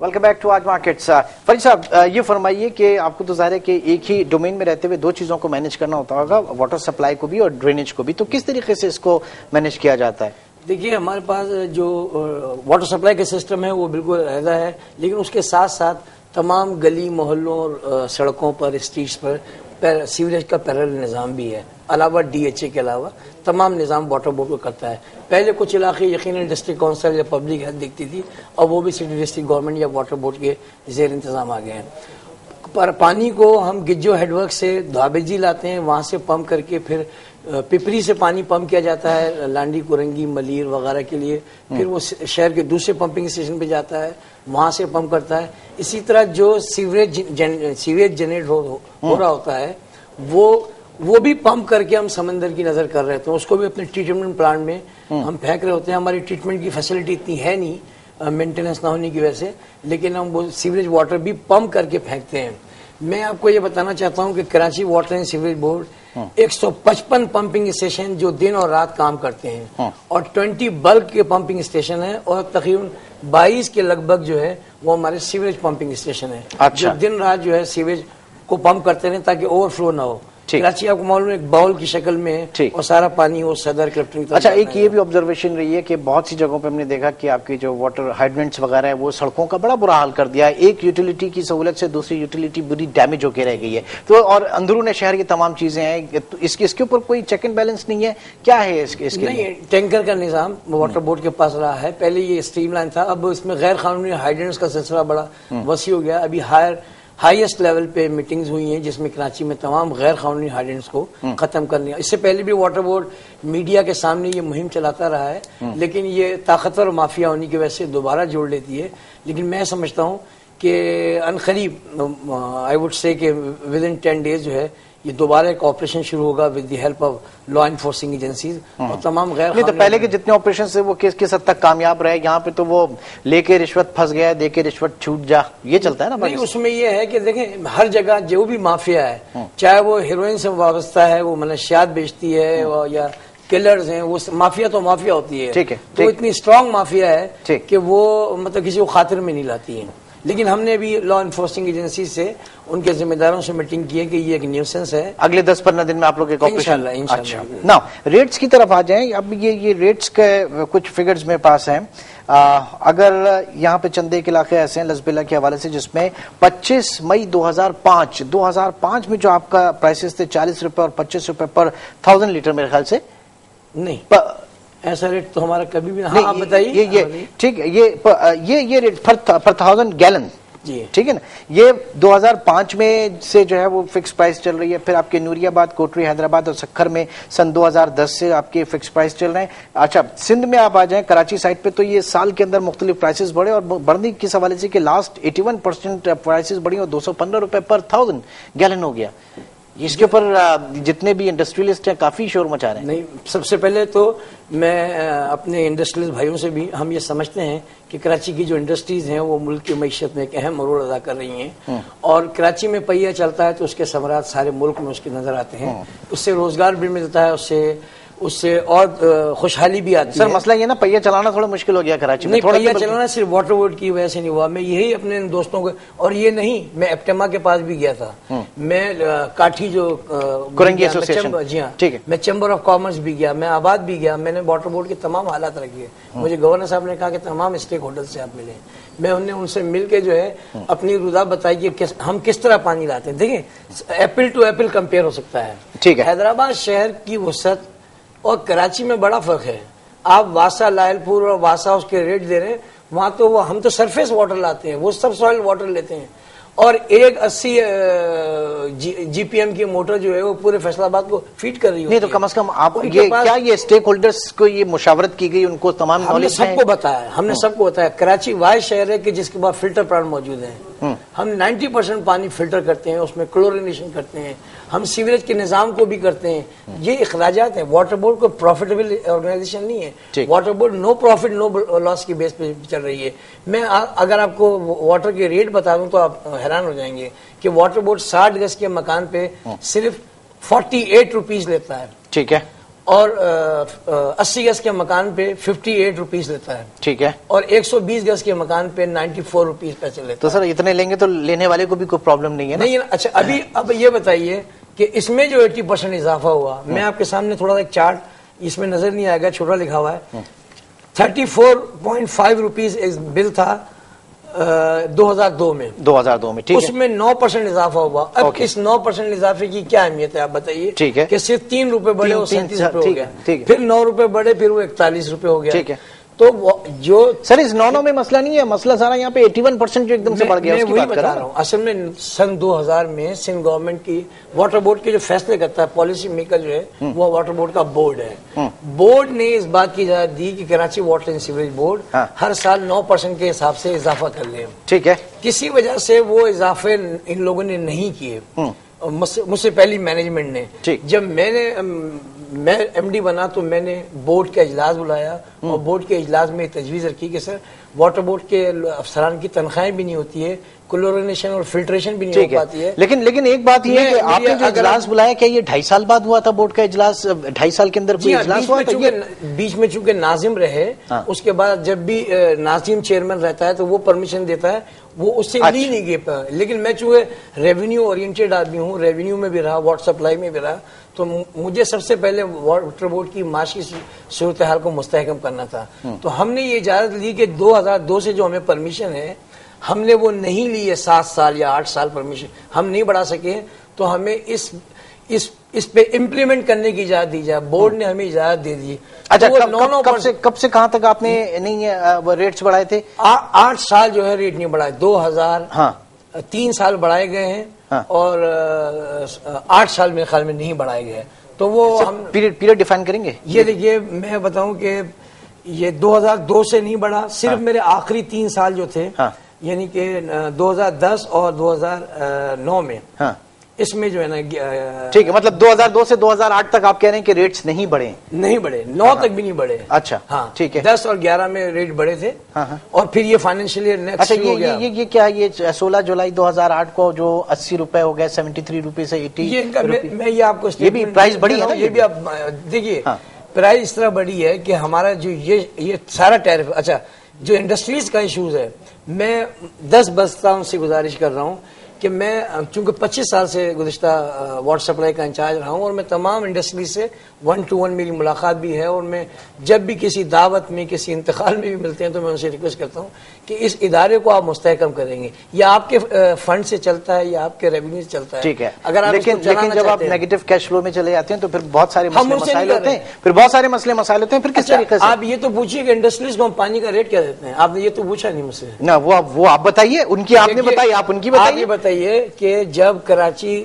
Welcome back to آج markets. Farid صاحب یہ فرمائیے کہ آپ کو تو ظاہر ہے کہ ایک ہی ڈومین میں رہتے ہوئے دو چیزوں کو مینیج کرنا ہوتا ہوگا, واٹر سپلائی کو بھی اور ڈرینیج کو بھی, تو کس طریقے سے اس کو مینیج کیا جاتا ہے؟ دیکھیے ہمارے پاس جو واٹر سپلائی کا سسٹم ہے وہ بالکل علیحدہ ہے, لیکن اس کے ساتھ ساتھ تمام گلی محلوں اور سڑکوں پر اسٹریٹس پر سیوریج کا پیرل نظام بھی ہے. علاوہ ڈی ایچ اے کے علاوہ تمام نظام واٹر بورڈ کو کرتا ہے. پہلے کچھ علاقے یقیناً ڈسٹرکٹ کونسل یا پبلک ہیلتھ دیکھتی تھی, اور وہ بھی سٹی ڈسٹرکٹ گورنمنٹ یا واٹر بورڈ کے زیر انتظام آ گئے ہیں. پر پانی کو ہم گجو ہیڈ ورک سے دھابیجی لاتے ہیں, وہاں سے پمپ کر کے پھر پپری سے پانی پمپ کیا جاتا ہے لانڈی کرنگی ملیر وغیرہ کے لیے, پھر وہ شہر کے دوسرے پمپنگ اسٹیشن پہ جاتا ہے, وہاں سے پمپ کرتا ہے. اسی طرح جو سیوریج جنریٹ ہو رہا ہوتا ہے وہ بھی پمپ کر کے ہم سمندر کی نظر کر رہے ہیں, اس کو بھی اپنے ٹریٹمنٹ پلانٹ میں ہم پھینک رہے ہوتے ہیں. ہماری ٹریٹمنٹ کی فیسلٹی اتنی ہے نہیں مینٹیننس نہ ہونے کی وجہ سے, لیکن ہم وہ سیوریج واٹر بھی پمپ کر کے پھینکتے ہیں. میں آپ کو یہ بتانا چاہتا ہوں کہ Karachi water and sewerage board 155 pumping station جو دن اور رات کام کرتے ہیں, اور 20 بلک کے پمپنگ اسٹیشن ہیں, اور تقریباً 22 کے لگ بھگ جو ہے وہ ہمارے سیوریج پمپنگ اسٹیشن ہیں جو دن رات جو ہے سیوریج کو پمپ کرتے رہیں تاکہ اوور فلو نہ ہو. کراچی آپ کو معلوم ہے ایک باؤل کی شکل میں ہے اور سارا پانی وہ صدر کلکٹر. اچھا, ایک یہ بھی آبزرویشن رہی ہے کہ بہت سی جگہوں پہ ہم نے دیکھا کہ آپ کی جو واٹر ہائیڈرنٹس وغیرہ ہے وہ سڑکوں کا بڑا برا حال کر دیا ہے. ایک یوٹیلیٹی کی سہولت سے دوسری یوٹیلیٹی بری ڈیمیج ہو کے رہ گئی ہے, تو اور اندرون شہر کی تمام چیزیں ہیں, اس کے اوپر کوئی چیک اینڈ بیلنس نہیں ہے, کیا ہے اس کے نہیں؟ ٹینکر کا نظام واٹر بورڈ کے پاس رہا ہے, پہلے یہ اسٹریم لائن تھا, اب اس میں غیر قانونی ہائیڈرنٹس کا سلسلہ بڑا وسیع ہو گیا. ابھی ہائیسٹ لیول پہ میٹنگز ہوئی ہیں جس میں کراچی میں تمام غیر قانونی ہائیڈرنٹس کو ختم کرنے. اس سے پہلے بھی واٹر بورڈ میڈیا کے سامنے یہ مہم چلاتا رہا ہے, لیکن یہ طاقتور مافیا ہونے کی وجہ سے دوبارہ جوڑ لیتی ہے. لیکن میں سمجھتا ہوں کہ عنقریب آئی وڈ سے کہ ود ان 10 days جو ہے یہ دوبارہ ایک آپریشن شروع ہوگا with the help of law enforcing agencies, اور تمام غیر نہیں. تو پہلے کے جتنے آپریشن سے وہ کس حد تک کامیاب رہے, یہاں پہ تو وہ لے کے رشوت پھنس گیا, دے کے رشوت چھوٹ جا, یہ چلتا ہے نا. نہیں, اس میں یہ ہے کہ دیکھیں ہر جگہ جو بھی مافیا ہے, چاہے وہ ہیروئن سے وابستہ ہے, وہ منشیات بیچتی ہے یا کلرز ہیں, وہ مافیا تو مافیا ہوتی ہے. ٹھیک ہے, تو اتنی اسٹرانگ مافیا ہے کہ وہ مطلب کسی کو خاطر میں نہیں لاتی ہیں. لیکن ہم نے بھی لا انفورسنگ ایجنسی سے ان کے ذمہ داروں سے میٹنگ کی ہے کہ یہ ایک نیوسنس ہے. اگلے 10-15 دن میں آپ لوگ ایک آپریشن انشاءاللہ. نا ریٹس کی طرف آ جائیں. اب یہ ریٹس کے کچھ فگرز میرے پاس ہیں. اگر یہاں پہ چند ایک علاقے ایسے ہیں لسبیلا کے حوالے سے جس میں 25 مئی 2005 میں جو آپ کا پرائسز تھے 40 روپے اور 25 روپے پر 1000 لیٹر, میرے خیال سے نہیں ایسا ریٹ تو ہمارا کبھی بھی نہیں. آپ بتائیے. یہ ٹھیک ہے, یہ ریٹ پر 1000 گیلن, جی ٹھیک ہے نا. یہ 2005 میں سے جو ہے وہ فکس پرائس چل رہی ہے. پھر آپ کے نوری آباد, کوٹری, حیدرآباد اور سکھر میں سن 2010 سے آپ کے فکس پرائس چل رہے ہیں. اچھا, سندھ میں آپ آ جائیں کراچی سائٹ پہ, تو یہ سال کے اندر مختلف پرائسز بڑھے, اور بڑھنے کس حوالے سے کہ لاسٹ 81% پرائسز بڑھی اور 215 روپے پر 1000 گیلن ہو گیا. اس کے اوپر جتنے بھی انڈسٹریلسٹ ہیں کافی شور مچا رہے ہیں. نہیں, سب سے پہلے تو میں اپنے انڈسٹریلسٹ بھائیوں سے بھی, ہم یہ سمجھتے ہیں کہ کراچی کی جو انڈسٹریز ہیں وہ ملک کی معیشت میں ایک اہم رول ادا کر رہی ہیں, اور کراچی میں پہیہ چلتا ہے تو اس کے ثمرات سارے ملک میں اس کے نظر آتے ہیں. اس سے روزگار بھی ملتا ہے, اس سے اور خوشحالی بھی آتی ہے. سر مسئلہ یہ نا پہیہ چلانا تھوڑا مشکل ہو گیا کراچی میں. نہیں, پہیہ چلانا صرف واٹر بورڈ کی وجہ سے نہیں ہوا. میں یہی اپنے دوستوں کو, اور یہ نہیں, میں ایپٹما کے پاس بھی گیا تھا, میں کاٹھی جو کرنگی ایسوسیشن, جی ہاں, میں چیمبر آف کامرس بھی گیا, میں آباد بھی گیا, میں نے واٹر بورڈ کے تمام حالات رکھے. مجھے گورنر صاحب نے کہا کہ تمام اسٹیک ہولڈر سے آپ ملیں. میں ان سے مل کے جو ہے اپنی رضا بتائی کہ ہم کس طرح پانی لاتے ہیں. دیکھیں ایپل ٹو ایپل کمپیئر ہو سکتا ہے. حیدرآباد شہر کی وسعت اور کراچی میں بڑا فرق ہے. آپ واسا, لائل پور اور واسا اس کے ریٹ دے رہے ہیں, وہاں تو ہم تو سرفیس واٹر لاتے ہیں, وہ سب سوائل واٹر لیتے ہیں. اور ایک 80 جی پی ایم کی موٹر جو ہے وہ پورے فیصل آباد کو فیڈ کر رہی ہے. نہیں تو کم از کم آپ کیا یہ اسٹیک ہولڈرز کو یہ مشاورت کی گئی, ان کو تمام نالج ہے؟ ہم نے سب کو بتایا. کراچی واحد شہر ہے کہ جس کے بعد فلٹر پلانٹ موجود ہیں. ہم 90% پانی فلٹر کرتے ہیں, اس میں کلورینیشن کرتے ہیں, ہم سیوریج کے نظام کو بھی کرتے ہیں. یہ اخراجات ہیں. واٹر بورڈ کو پروفیٹیبل آرگنائزیشن نہیں ہے. واٹر بورڈ نو پروفٹ نو لاس کی بیس پہ چل رہی ہے. میں اگر آپ کو واٹر کے ریٹ بتا دوں تو آپ حیران ہو جائیں گے کہ واٹر بورڈ 60 گز کے مکان پہ صرف 48 روپیز لیتا ہے. ٹھیک ہے. اور 80 گز کے مکان پہ 58 روپیز لیتا ہے، ٹھیک ہے، اور 120 گز کے مکان پہ 94 روپیز پیسے لیتا ہے. تو سر اتنے لیں گے تو لینے والے کو بھی کوئی پرابلم نہیں ہے نا؟ نہیں. اچھا اب یہ بتائیے کہ اس میں جو 80% اضافہ ہوا، میں آپ کے سامنے تھوڑا سا ایک چارٹ اس میں نظر نہیں آئے گا، چھوٹا لکھا ہوا ہے. 34.5 روپیز ایک بل تھا 2002 میں، 2002 میں، ٹھیک ہے، اس میں 9% اضافہ ہوا. اب اس 9% اضافے کی کیا اہمیت ہے آپ بتائیے؟ ٹھیک ہے، کہ صرف 3 روپے بڑھے اور 37 روپے ہو گیا، ٹھیک ہے، پھر 9 روپے بڑھے پھر وہ 41 روپے ہو گیا. ٹھیک ہے. تو جو سر اس 9 میں مسئلہ نہیں ہے، مسئلہ سارا یہاں پہ 81% جو ایک دم سے بڑھ گیا، میں اس کی وہی بات کر بتا رہا ہوں. اصل میں سن 2000 میں سندھ گورنمنٹ کی واٹر بورڈ کے جو فیصلے کرتا ہے پالیسی میکر جو ہے وہ واٹر بورڈ کا بورڈ ہے. بورڈ نے اس بات کی اجازت دی کہ Karachi water and sewerage board ہر سال 9% کے حساب سے اضافہ کر لے. ٹھیک ہے. کسی وجہ سے وہ اضافے ان لوگوں نے نہیں کیے، مجھ سے پہلی مینجمنٹ نے. جب میں ایم ڈی بنا تو میں نے بورڈ کا اجلاس بلایا اور بورڈ کے اجلاس میں تجویز رکھی کہ سر واٹر بورڈ کے افسران کی تنخواہیں بھی نہیں ہوتی ہے، کلورینیشن اور فلٹریشن بھی نہیں ہو پاتی ہے. لیکن ایک بات یہ ہے کہ آپ نے جو اجلاس بلایا کیا یہ 2.5 سال بعد ہوا تھا بورڈ کا اجلاس؟ 2.5 سال کے اندر کوئی اجلاس ہوا تھا؟ بیچ میں چونکہ ناظم رہے، اس کے بعد جب بھی ناظم چیئرمین رہتا ہے تو وہ پرمیشن دیتا ہے، وہ اس سے لی نہیں گئی. لیکن میں چونکہ ریونیو اورینٹیڈ آدمی ہوں، ریونیو میں بھی رہا، واٹر سپلائی میں بھی رہا، تو مجھے سب سے پہلے واٹر بورڈ کی معاشی صورتحال کو مستحکم کرنا تھا. تو ہم نے یہ اجازت لی کہ 2002 سے جو ہمیں پرمیشن ہے ہم نے وہ نہیں لی ہے، 7 سال یا 8 سال پرمیشن ہم نہیں بڑھا سکے، تو ہمیں اس پہ امپلیمنٹ کرنے کی اجازت دی جائے. بورڈ نے ہمیں اجازت دے دی. اچھا کب سے کہاں تک آپ نے نہیں ریٹس بڑھائے تھے؟ 8 سال جو ہے ریٹ نہیں بڑھائے، 2003 سال بڑھائے گئے ہیں اور 8 سال میرے خیال میں نہیں بڑھائے گئے. تو وہ ہم پیریڈ ڈیفائن کریں گے. یہ دیکھیے میں بتاؤں کہ یہ 2002 سے نہیں بڑھا، صرف میرے آخری 3 سال جو تھے یعنی کہ 2010 اور 2009 میں، اس میں جو ہے نا ٹھیک ہے، مطلب 2002 سے 2008 تک آپ کہہ رہے ہیں کہ ریٹس نہیں بڑھے؟ نہیں بڑھے، 9 تک بھی نہیں بڑھے. اچھا ہاں ٹھیک ہے. 10 اور 11 میں ریٹ بڑھے تھے اور پھر یہ فائنینشیل ایئر نیکسٹ ہو گیا. یہ کیا یہ 16 جولائی 2008 کو جو 80 روپے ہو گئے 73 روپے سے 80، میں یہ آپ کو یہ بھی پرائز بڑی ہے نا؟ یہ بھی آپ دیکھیے پرائز اس طرح بڑی ہے کہ ہمارا جو یہ سارا ٹیرف، اچھا جو انڈسٹریز کا ایشوز ہے، میں 10 بستہ سے گزارش کر رہا ہوں کہ میں چونکہ 25 سال سے گزشتہ واٹر سپلائی کا انچارج رہا ہوں اور میں تمام انڈسٹری سے 1 to 1 میری ملاقات بھی ہے، اور میں جب بھی کسی دعوت میں کسی انتقال میں بھی ملتے ہیں تو میں ان سے ریکویسٹ کرتا ہوں کہ اس ادارے کو آپ مستحکم کریں گے، یا آپ کے فنڈ سے چلتا ہے یا آپ کے ریونیو سے چلتا ہے. ٹھیک ہے، اگر آپ لیکن جب آپ نیگیٹو کیش فلو میں چلے جاتے ہیں تو پھر بہت سارے مسائل ہوتے ہیں. پھر کس طریقے سے آپ یہ تو پوچھیے کہ انڈسٹریز کو ہم پانی کا ریٹ کیا دیتے ہیں؟ آپ نے یہ تو پوچھا نہیں مجھ سے. نہ وہ آپ بتائیے، ان کی آپ نے بتائی، آپ ان کی بتائیے کہ جب کراچی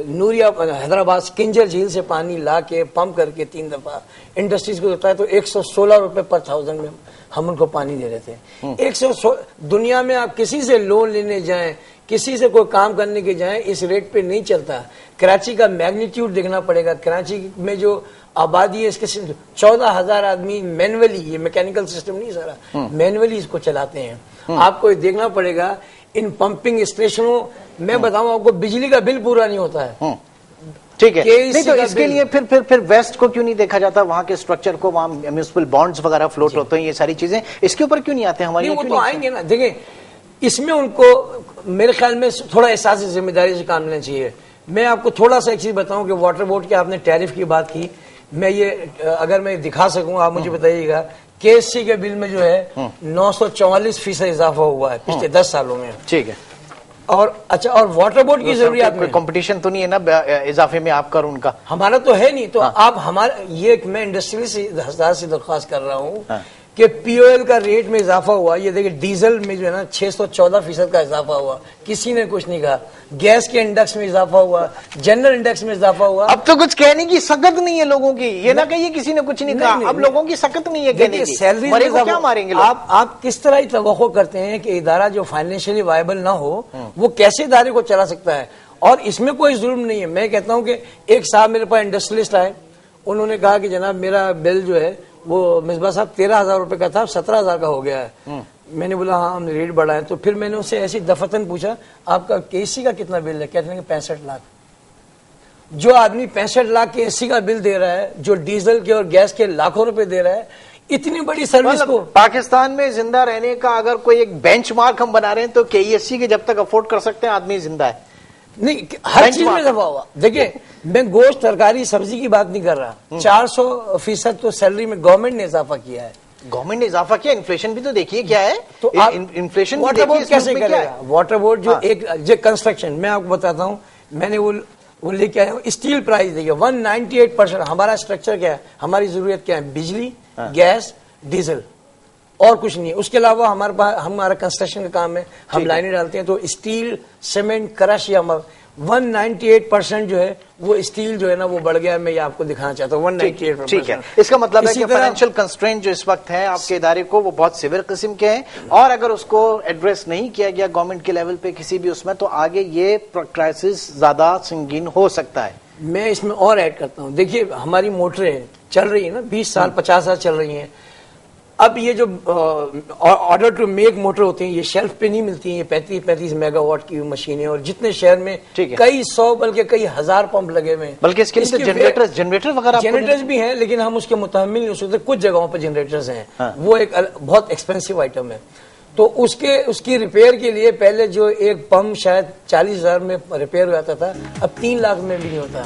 نوریا حیدرآباد کنجر جھیل سے پانی لا کے پمپ کر کے 3 دفعہ انڈسٹریز کو دیتا ہے تو 116 روپے پر 1000 میں ہم ان کو پانی دے رہے تھے. 116 دنیا میں آپ کسی سے لون لینے جائیں، کسی سے کوئی کام کرنے کے جائیں، اس ریٹ پہ نہیں چلتا. کراچی کا میگنیٹیوڈ دیکھنا پڑے گا. کراچی میں جو آبادی ہے اس کے 14,000 آدمی مینولی، یہ میکینیکل سسٹم نہیں سارا، مینولی اس کو چلاتے ہیں. آپ کو دیکھنا پڑے گا ان پمپنگ اسٹیشنوں میں بتاؤں آپ کو بجلی کا بل پورا نہیں ہوتا ہے. ٹھیک ہے، نہیں تو اس کے لیے پھر ویسٹ کو کیوں نہیں دیکھا جاتا، وہاں کے اسٹرکچر کو، وہاں میونسپل بانڈز وغیرہ فلوٹ ہوتے ہیں، یہ ساری چیزیں اس کے اوپر کیوں نہیں آتے ہماری؟ وہ تو آئیں گے نا. دیکھیں اس میں ان کو میرے خیال میں تھوڑا احساس ذمہ داری سے کام لینا چاہیے. میں آپ کو تھوڑا سا ایک چیز بتاؤں کہ واٹر بورڈ کے آپ نے ٹیرف کی بات کی، میں یہ اگر میں دکھا سکوں آپ مجھے بتائیے گا کے ایس سی کے بل میں جو ہے 944% اضافہ ہوا ہے پچھلے 10 سالوں میں. ٹھیک ہے. اور اچھا، اور واٹر بورڈ کی ضروریات میں کمپٹیشن تو نہیں ہے نا اضافے میں آپ کا اور ان کا؟ ہمارا تو ہے نہیں. تو آپ ہمارا یہ میں انڈسٹری سے حضرات سے درخواست کر رہا ہوں کہ پی او ایل کا ریٹ میں اضافہ ہوا. یہ دیکھیں ڈیزل میں جو ہے نا 614% کا اضافہ ہوا، کسی نے کچھ نہیں کہا. گیس کے انڈیکس میں اضافہ ہوا، جنرل انڈیکس میں اضافہ ہوا. اب تو کچھ کہنے کی سکت نہیں ہے لوگوں کی، یہ نہ کہیے کسی نے کچھ نہیں کہا. اب لوگوں کی سکت نہیں ہے کہنے کی، سیلری کو کیا ماریں گے؟ آپ کس طرح ہی توقع کرتے ہیں کہ ادارہ جو فائنینشلی وائبل نہ ہو وہ کیسے ادارے کو چلا سکتا ہے؟ اور اس میں کوئی ظلم نہیں ہے. میں کہتا ہوں کہ ایک صاحب میرے پاس انڈسٹریلسٹ آئے، انہوں نے کہا کہ جناب میرا بل جو ہے وہ مصباح صاحب 13,000 روپے کا تھا، 17,000 کا ہو گیا ہے. میں نے بولا ہاں ہم نے ریٹ بڑھایا. تو پھر میں نے اسے ایسی دفتن پوچھا آپ کا کے سی کا کتنا بل ہے؟ کہتے ہیں کہ 65 لاکھ. جو آدمی 65 لاکھ کے AC کا بل دے رہا ہے, جو ڈیزل کے اور گیس کے لاکھوں روپے دے رہا ہے, اتنی بڑی سروس کو پاکستان میں زندہ رہنے کا اگر کوئی ایک بینچ مارک ہم بنا رہے ہیں تو KESC کے جب تک افورڈ کر سکتے ہیں آدمی زندہ ہے. نہیں, ہر چیز میں اضافہ ہوا. دیکھیں میں گوشت, ترکاری, سبزی کی بات نہیں کر رہا, 400% تو سیلری میں گورنمنٹ نے اضافہ کیا ہے. گورنمنٹ نے اضافہ کیا, انفلیشن بھی تو دیکھیے کیا ہے. تو انفلیشن واٹر بورڈ کیسے کرے گا؟ واٹر بورڈ جو ایک کنسٹرکشن, میں آپ کو بتاتا ہوں, میں نے وہ لے کے آیا ہوں. اسٹیل پرائز دیکھیے 198%. ہمارا اسٹرکچر کیا ہے, ہماری ضرورت کیا ہے, بجلی, گیس, ڈیزل, اور کچھ نہیں ہے. اس کے علاوہ ہمارے پاس ہمارا کنسٹرکشن کا کام ہے, ہم لائنیں ڈالتے ہیں. تو اسٹیل, سیمنٹ, کرش, یا 198% جو ہے وہ اسٹیل جو ہے نا وہ بڑھ گیا ہے. میں یہ آپ کو دکھانا چاہتا ہوں 198%. ٹھیک ہے, اس کا مطلب ہے کہ فائنینشیل کنسٹرینٹ جو اس وقت ہیں آپ کے ادارے کو وہ بہت سیویئر قسم کے ہیں, اور اگر اس کو ایڈریس نہیں کیا گیا گورنمنٹ کے لیول پہ کسی بھی اس میں, تو آگے یہ کرائسس زیادہ سنگین ہو سکتا ہے. میں اس میں اور ایڈ کرتا ہوں. دیکھیے ہماری موٹریں چل رہی ہیں نا 20 سال 50 سال چل رہی ہیں. اب یہ جو آرڈر ٹو میک موٹر ہوتی ہیں یہ شیلف پہ نہیں ملتی ہیں. یہ 35 میگا واٹ کی مشینیں, اور جتنے شہر میں کئی 100 بلکہ کئی ہزار پمپ لگے ہوئے ہیں. بلکہ اس کے لیے جنریٹر وغیرہ جنریٹرز بھی ہیں, لیکن ہم اس کے متحمل نہیں ہو سکتے. کچھ جگہوں پہ جنریٹرز ہیں, وہ ایک بہت ایکسپینسو آئٹم ہے. تو اس کی ریپیئر کے لیے پہلے جو ایک پمپ شاید 40,000 میں ریپیئر ہو جاتا تھا, اب 3 لاکھ میں بھی نہیں ہوتا.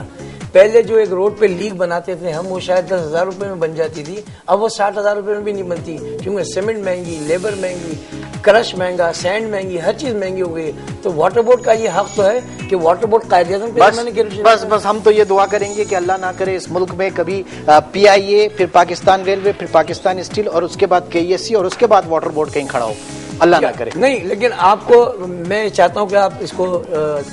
پہلے جو ایک روڈ پہ لیک بناتے تھے ہم, وہ شاید 10,000 روپے میں بن جاتی تھی, اب وہ 60,000 روپے میں بھی نہیں بنتی, کیونکہ سیمنٹ مہنگی, لیبر مہنگی, کرش مہنگا, سینڈ مہنگی, ہر چیز مہنگی ہو گئی. تو واٹر بورڈ کا یہ حق تو ہے کہ واٹر بورڈ قائد اعظم پہ بس ہم تو یہ دعا کریں گے کہ اللہ نہ کرے اس ملک میں کبھی PIA, پھر پاکستان ریلوے, پھر پاکستان اسٹیل, اور اس کے بعد KESC, اور اس کے بعد واٹر بورڈ کہیں کھڑا ہو, اللہ نہ کرے. نہیں, لیکن آپ کو میں چاہتا ہوں کہ آپ اس کو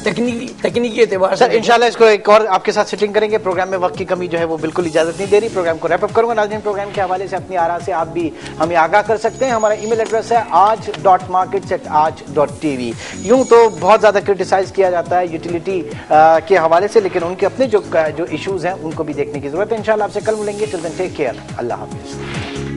تکنیکی اعتبار سے انشاءاللہ اس کو ایک اور آپ کے ساتھ سیٹنگ کریں گے. پروگرام میں وقت کی کمی جو ہے وہ بالکل اجازت نہیں دے رہی. پروگرام کو ریپ اپ کروں گا. ناظرین, پروگرام کے حوالے سے اپنی آراء سے آپ بھی ہمیں آگاہ کر سکتے ہیں. ہمارا ای میل ایڈریس ہے aaj.markets@aaj.tv. یوں تو بہت زیادہ کرٹیسائز کیا جاتا ہے یوٹیلیٹی کے حوالے سے, لیکن ان کے اپنے جو ایشوز ہیں ان کو بھی دیکھنے کی ضرورت ہے. انشاءاللہ آپ سے کل ملیں گے. ٹل دین ٹیک کیئر. اللہ حافظ.